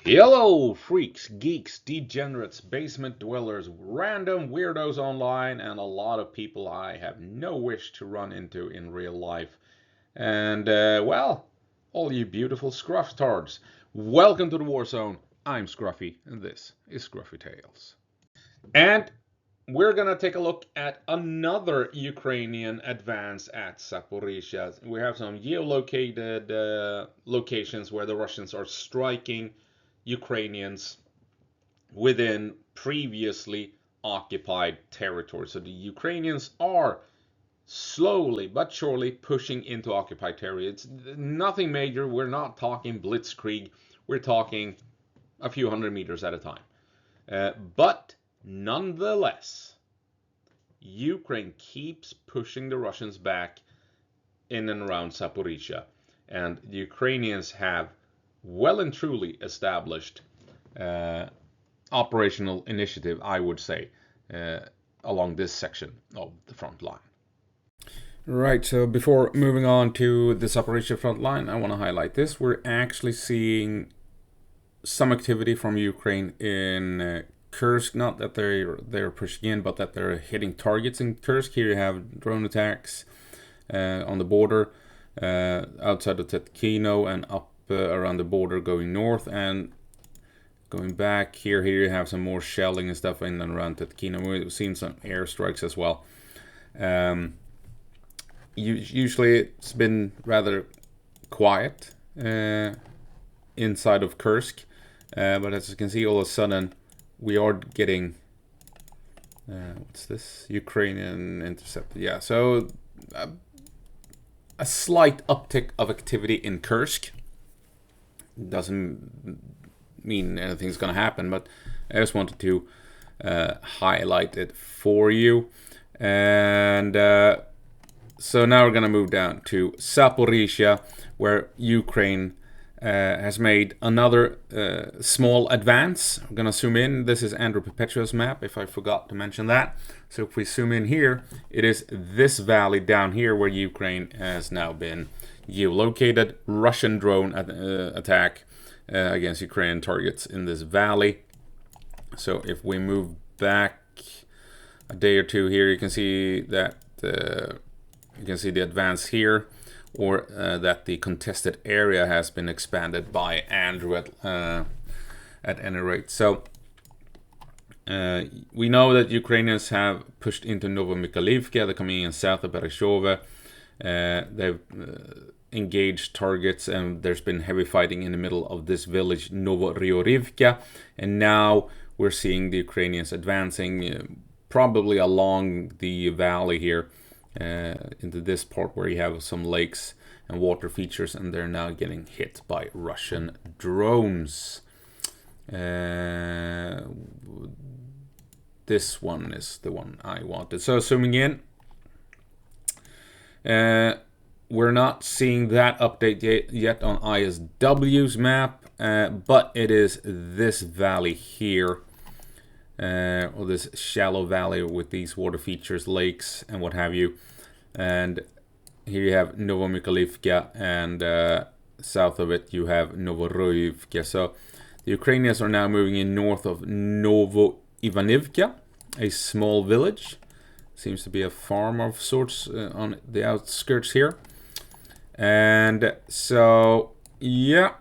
Hello, freaks, geeks, degenerates, basement dwellers, random weirdos online, and a lot of people I have no wish to run into in real life. And, well, all you beautiful scrufftards. Welcome to the War Zone. I'm Scruffy, and this is Skruffytalez. And we're gonna take a look at another Ukrainian advance at Zaporizhia. We have some geolocated locations where the Russians are striking Ukrainians within previously occupied territory. So the Ukrainians are slowly but surely pushing into occupied territory. It's nothing major. We're not talking blitzkrieg. We're talking a few hundred meters at a time. But nonetheless, Ukraine keeps pushing the Russians back in and around Zaporizhia. And the Ukrainians have well and truly established operational initiative, I would say, along this section of the front line. Right, so before moving on to this operation front line, I want to highlight this. We're actually seeing some activity from Ukraine in Kursk. Not that they're pushing in, but that they're hitting targets in Kursk. Here you have drone attacks on the border outside of Tetkino and up around the border going north, and going back here you have some more shelling and stuff in and around Tetkino. We've seen some airstrikes as well. Usually it's been rather quiet inside of Kursk, but as you can see, all of a sudden we are getting what's this? Ukrainian intercepted. Yeah, so a slight uptick of activity in Kursk. Doesn't mean anything's gonna happen, but I just wanted to highlight it for you. And so now we're gonna move down to Zaporizhia, where Ukraine has made another small advance. I'm gonna zoom in. This is Andrew Perpetua's map, if I forgot to mention that. So if we zoom in here, it is this valley down here where Ukraine has now been geolocated. Russian drone attack against Ukrainian targets in this valley. So if we move back a day or two here, you can see that you can see the advance here, or that the contested area has been expanded by Andrew at any rate. So we know that Ukrainians have pushed into Novomykhailivka. They're coming in south of Bereshova. They've engaged targets, and there's been heavy fighting in the middle of this village, Novoryorivka. And now we're seeing the Ukrainians advancing probably along the valley here into this part where you have some lakes and water features, and they're now getting hit by Russian drones. This one is the one I wanted. So zooming in, we're not seeing that update yet on ISW's map, but it is this valley here, or this shallow valley with these water features, lakes, and what have you. And here you have Novomykhailivka, and south of it you have Novoroivka. So the Ukrainians are now moving in north of Novoivanivka, a small village. Seems to be a farm of sorts on the outskirts here. And so, yeah,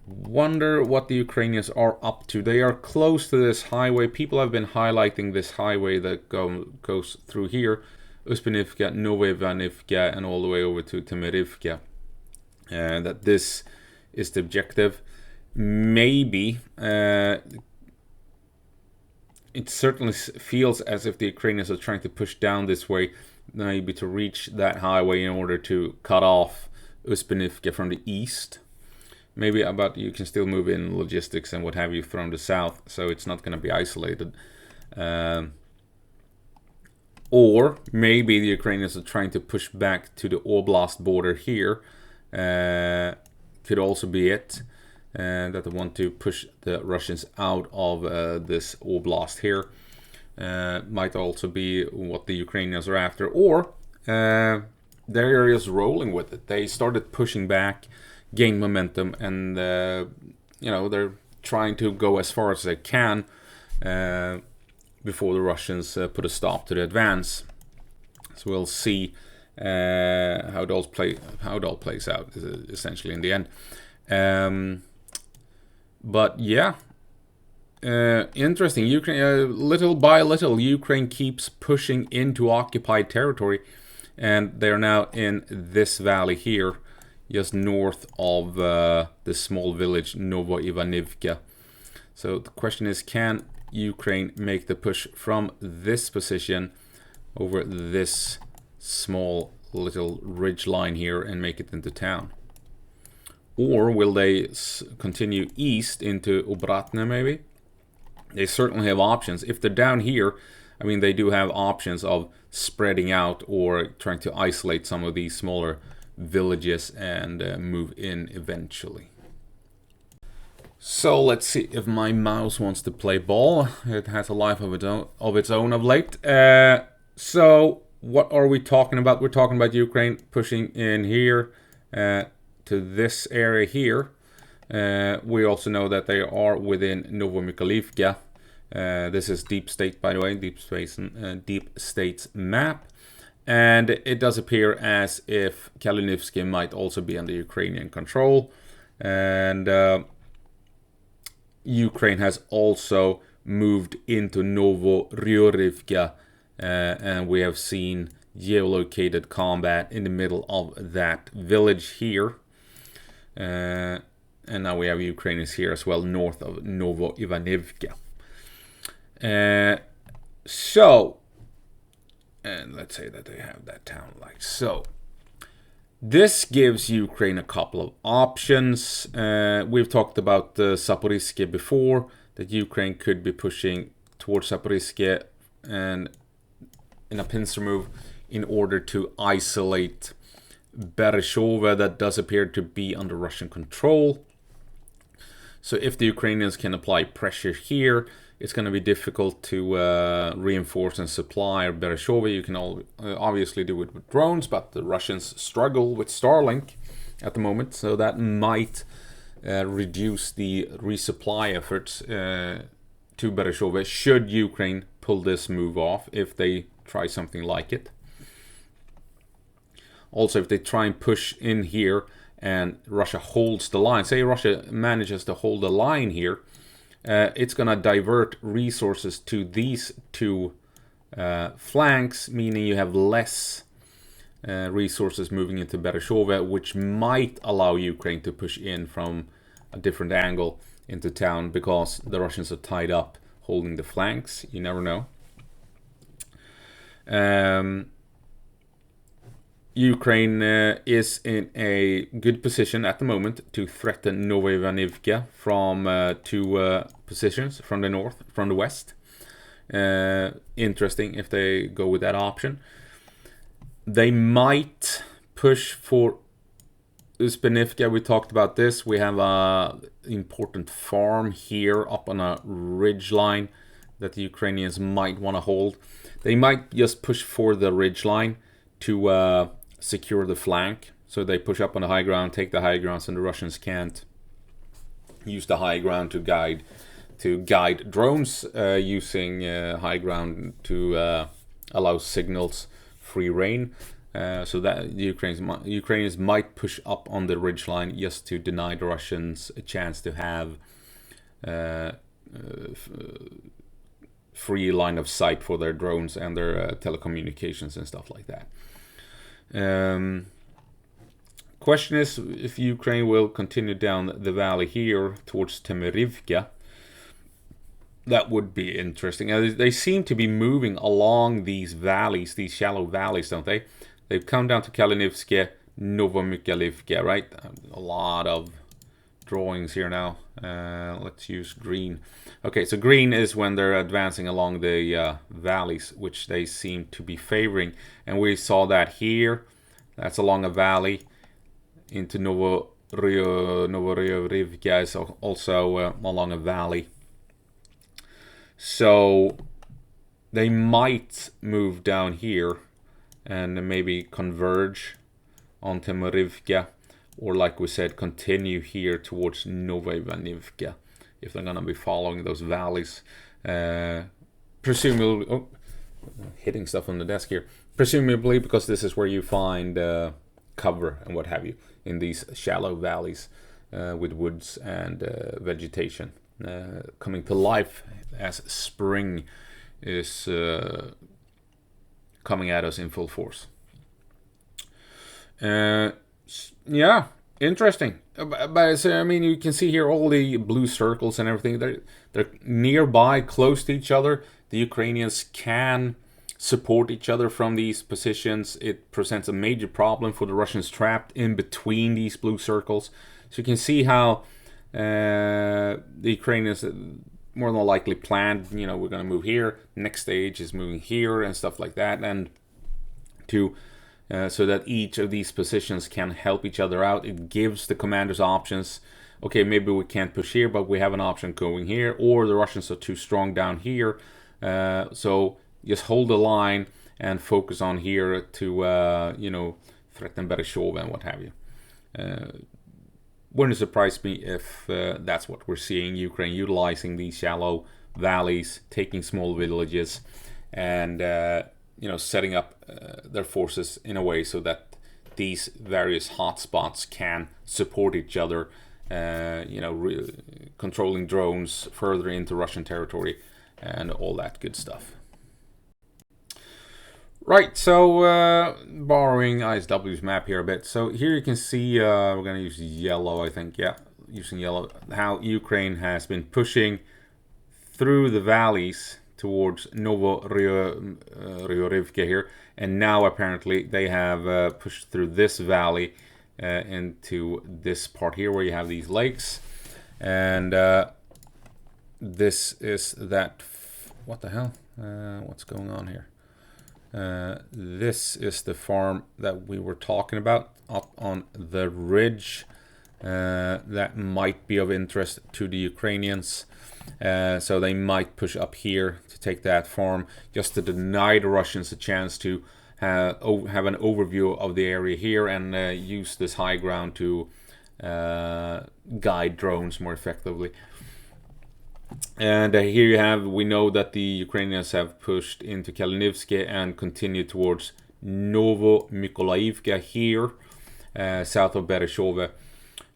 wonder what the Ukrainians are up to. They are close to this highway. People have been highlighting this highway that goes through here, Uspinivka, Novoivanivka, and all the way over to Temerivka. And that this is the objective. Maybe it certainly feels as if the Ukrainians are trying to push down this way, maybe to reach that highway in order to cut off Uspinivka from the east. Maybe, but you can still move in logistics and what have you from the south, so it's not going to be isolated. Or maybe the Ukrainians are trying to push back to the Oblast border here. Could also be it. That they want to push the Russians out of this Oblast here. Might also be what the Ukrainians are after. Or they're just rolling with it. They started pushing back gain momentum, and they're trying to go as far as they can before the Russians put a stop to the advance. So we'll see how it all plays out essentially in the end. But yeah, interesting. Ukraine, little by little, Ukraine keeps pushing into occupied territory, and they're now in this valley here, just north of the small village Novoivanivka. So the question is, can Ukraine make the push from this position over this small little ridge line here and make it into town? Or will they continue east into Obratne maybe? They certainly have options. If they're down here, I mean, they do have options of spreading out or trying to isolate some of these smaller villages and move in eventually. So let's see if my mouse wants to play ball. It has a life of its own of late. So what are we talking about? We're talking about Ukraine pushing in here to this area here. We also know that they are within Novomykhailivka. This is Deep State, by the way, Deep State's map. And it does appear as if Kalynivsky might also be under Ukrainian control. And Ukraine has also moved into Novoryorivka, and we have seen geolocated combat in the middle of that village here. And now we have Ukrainians here as well, north of Novoivanivka. And let's say that they have that town like so. This gives Ukraine a couple of options. We've talked about Zaporizhia before, that Ukraine could be pushing towards Zaporizhia and in a pincer move in order to isolate Bereshova, that does appear to be under Russian control. So if the Ukrainians can apply pressure here, it's going to be difficult to reinforce and supply Bereshova. You can obviously do it with drones, but the Russians struggle with Starlink at the moment, so that might reduce the resupply efforts to Bereshova should Ukraine pull this move off, if they try something like it. Also, if they try and push in here and Russia holds the line, say Russia manages to hold the line here, it's going to divert resources to these two flanks, meaning you have less resources moving into Bereshova, which might allow Ukraine to push in from a different angle into town, because the Russians are tied up holding the flanks. You never know. Ukraine is in a good position at the moment to threaten Novoivanivka from two positions, from the north, from the west. Interesting if they go with that option. They might push for Uspenivka. We talked about this. We have an important farm here up on a ridge line that the Ukrainians might want to hold. They might just push for the ridge line to secure the flank. So they push up on the high ground, take the high ground, so the Russians can't use the high ground to guide drones, using high ground to allow signals free reign. So that the Ukrainians might push up on the ridgeline just to deny the Russians a chance to have free line of sight for their drones and their telecommunications and stuff like that. Question is if Ukraine will continue down the valley here towards Temerivka. That would be interesting. They seem to be moving along these valleys, these shallow valleys, don't they? They've come down to Kalynivsky, Novomykhailivka, right? A lot of drawings here now. Let's use green. Okay, so green is when they're advancing along the valleys, which they seem to be favoring. And we saw that here. That's along a valley. Into Novorivka is also along a valley. So they might move down here and maybe converge on Temerivka. or like we said, continue here towards Novoivanivka, if they're going to be following those valleys. Presumably, oh, hitting stuff on the desk here. Presumably because this is where you find cover and what have you in these shallow valleys with woods and vegetation coming to life as spring is coming at us in full force. Yeah, interesting. But I mean, you can see here all the blue circles and everything. They're nearby, close to each other. The Ukrainians can support each other from these positions. It presents a major problem for the Russians trapped in between these blue circles. So you can see how the Ukrainians more than likely planned, we're going to move here. Next stage is moving here and stuff like that. And to so that each of these positions can help each other out. It gives the commanders options. Okay, maybe we can't push here, but we have an option going here. Or the Russians are too strong down here. So just hold the line and focus on here to, threaten Bereshova and what have you. Wouldn't surprise me if that's what we're seeing. Ukraine utilizing these shallow valleys, taking small villages, and setting up their forces in a way so that these various hotspots can support each other. Controlling drones further into Russian territory and all that good stuff. Right, so borrowing ISW's map here a bit. So here you can see, we're going to use yellow, I think. Yeah, using yellow. How Ukraine has been pushing through the valleys towards Novorivka here. And now apparently they have pushed through this valley into this part here where you have these lakes. And this is that... What the hell? What's going on here? This is the farm that we were talking about up on the ridge that might be of interest to the Ukrainians. So they might push up here to take that farm just to deny the Russians a chance to have an overview of the area here and use this high ground to guide drones more effectively. And here we know that the Ukrainians have pushed into Kalinivsky and continued towards Novomykolaivka here, south of Bereshova.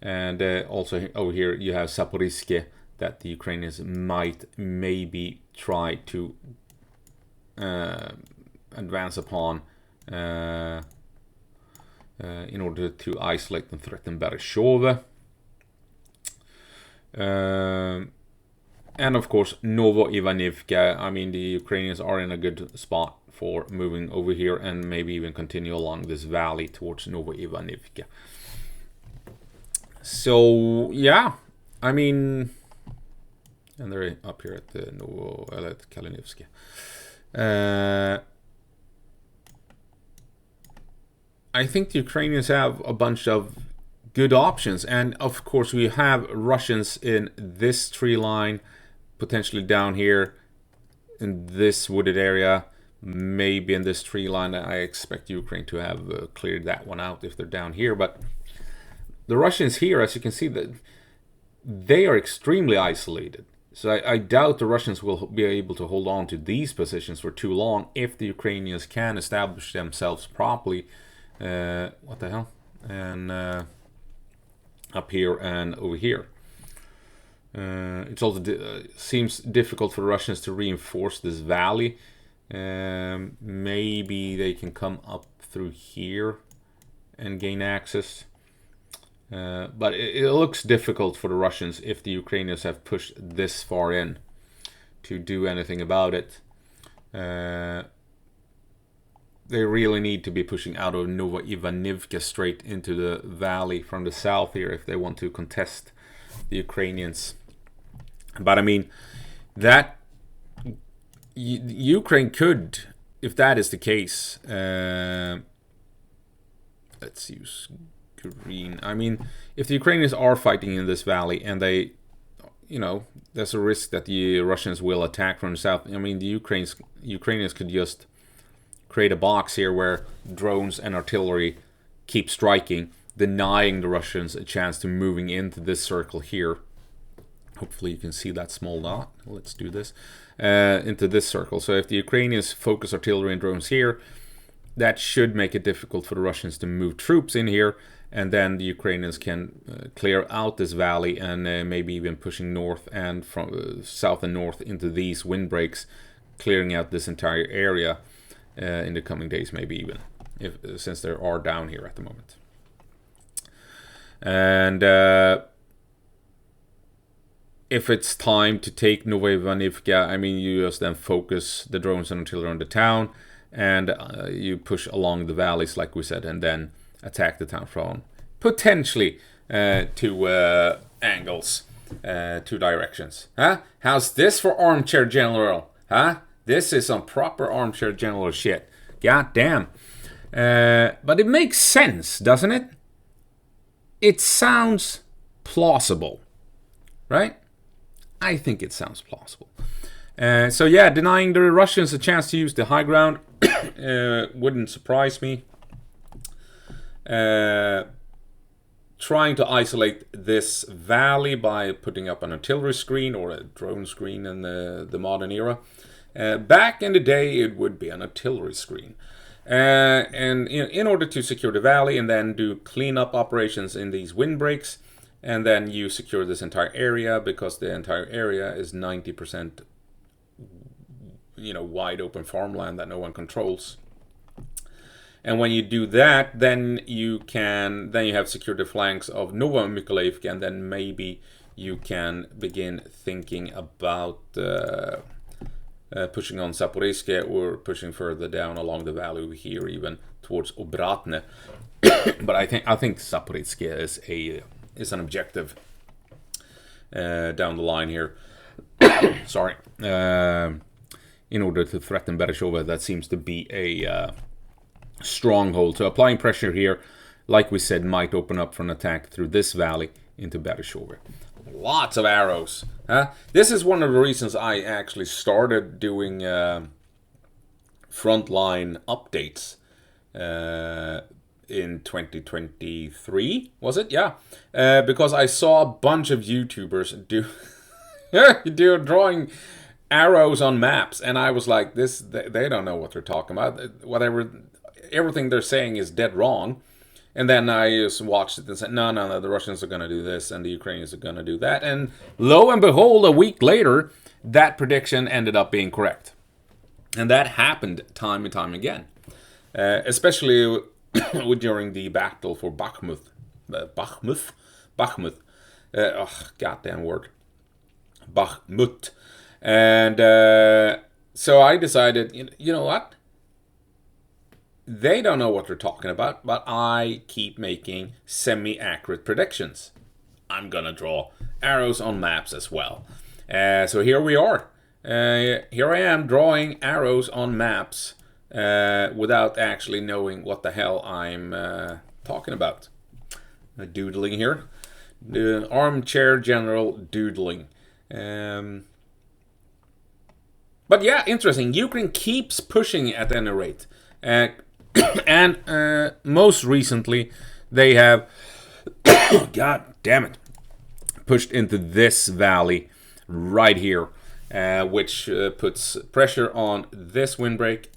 And also over here you have Zaporizhia that the Ukrainians might maybe try to advance upon in order to isolate and threaten Bereshova. And of course, Novoivanivka. I mean, the Ukrainians are in a good spot for moving over here and maybe even continue along this valley towards Novoivanivka. So, yeah. I mean, and they're up here at the Kalinivsky. I think the Ukrainians have a bunch of good options. And of course, we have Russians in this tree line, potentially down here in this wooded area, maybe in this tree line. I expect Ukraine to have cleared that one out if they're down here. But the Russians here, as you can see, that they are extremely isolated. So I doubt the Russians will be able to hold on to these positions for too long if the Ukrainians can establish themselves properly. What the hell? And up here and over here. It also seems difficult for the Russians to reinforce this valley. Maybe they can come up through here and gain access. But it looks difficult for the Russians if the Ukrainians have pushed this far in to do anything about it. They really need to be pushing out of Novoivanivka straight into the valley from the south here if they want to contest the Ukrainians. But I mean, that Ukraine could, if that is the case, let's use green. I mean, if the Ukrainians are fighting in this valley and they, there's a risk that the Russians will attack from the south. I mean, the Ukrainians could just create a box here where drones and artillery keep striking, denying the Russians a chance to moving into this circle here. Hopefully you can see that small dot. Let's do this. Into this circle. So if the Ukrainians focus artillery and drones here, that should make it difficult for the Russians to move troops in here. And then the Ukrainians can clear out this valley and maybe even pushing north and from south and north into these windbreaks, clearing out this entire area in the coming days, maybe even, since they are down here at the moment. And if it's time to take Novoivanivka, I mean, you just then focus the drones and artillery on the town, and you push along the valleys, like we said, and then attack the town from potentially two angles, two directions. Huh? How's this for armchair general? Huh? This is some proper armchair general shit. God damn. But it makes sense, doesn't it? It sounds plausible, right? I think it sounds plausible. So yeah, denying the Russians a chance to use the high ground wouldn't surprise me. Trying to isolate this valley by putting up an artillery screen or a drone screen in the modern era. Back in the day, it would be an artillery screen. And in order to secure the valley and then do cleanup operations in these windbreaks, and then you secure this entire area, because the entire area is 90% wide open farmland that no one controls. And when you do that, then you have secured the flanks of Novomykolaiv, and then maybe you can begin thinking about pushing on Zaporizhia or pushing further down along the valley over here, even towards Obratne. But I think Zaporizhia is an objective down the line here. Sorry. In order to threaten Bereshova, that seems to be a stronghold. So applying pressure here, like we said, might open up for an attack through this valley into Bereshova. Lots of arrows. This is one of the reasons I actually started doing frontline updates in 2023, was it? Yeah. Because I saw a bunch of YouTubers drawing arrows on maps, and I was like, they don't know what they're talking about. Everything they're saying is dead wrong. And then I just watched it and said, no, the Russians are going to do this and the Ukrainians are going to do that. And lo and behold, a week later, that prediction ended up being correct. And that happened time and time again. Especially during the battle for Bakhmut. Bakhmut. Goddamn word. Bakhmut. And so I decided, you know what? They don't know what they're talking about, but I keep making semi-accurate predictions. I'm gonna draw arrows on maps as well. So here we are. Here I am drawing arrows on maps without actually knowing what the hell I'm talking about. Doodling here. The armchair general doodling. But yeah, interesting. Ukraine keeps pushing at any rate. And most recently, they have, God damn it, pushed into this valley right here, which puts pressure on this windbreak,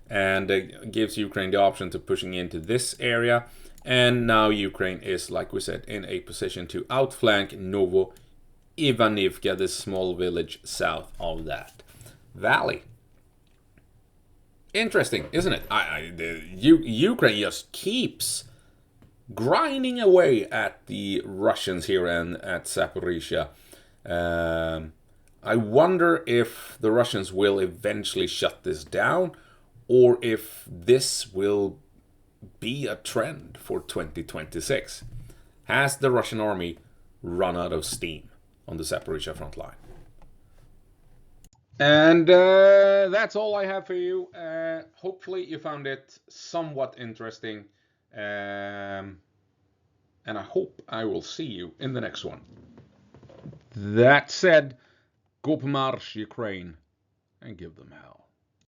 and gives Ukraine the option to pushing into this area. And now Ukraine is, like we said, in a position to outflank Novoivanivka, this small village south of that valley. Interesting, isn't it? Ukraine just keeps grinding away at the Russians here and at Zaporizhia. I wonder if the Russians will eventually shut this down, or if this will be a trend for 2026. Has the Russian army run out of steam on the Zaporizhia front line? And that's all I have for you. Hopefully you found it somewhat interesting. And I hope I will see you in the next one. That said, go march Ukraine and give them hell.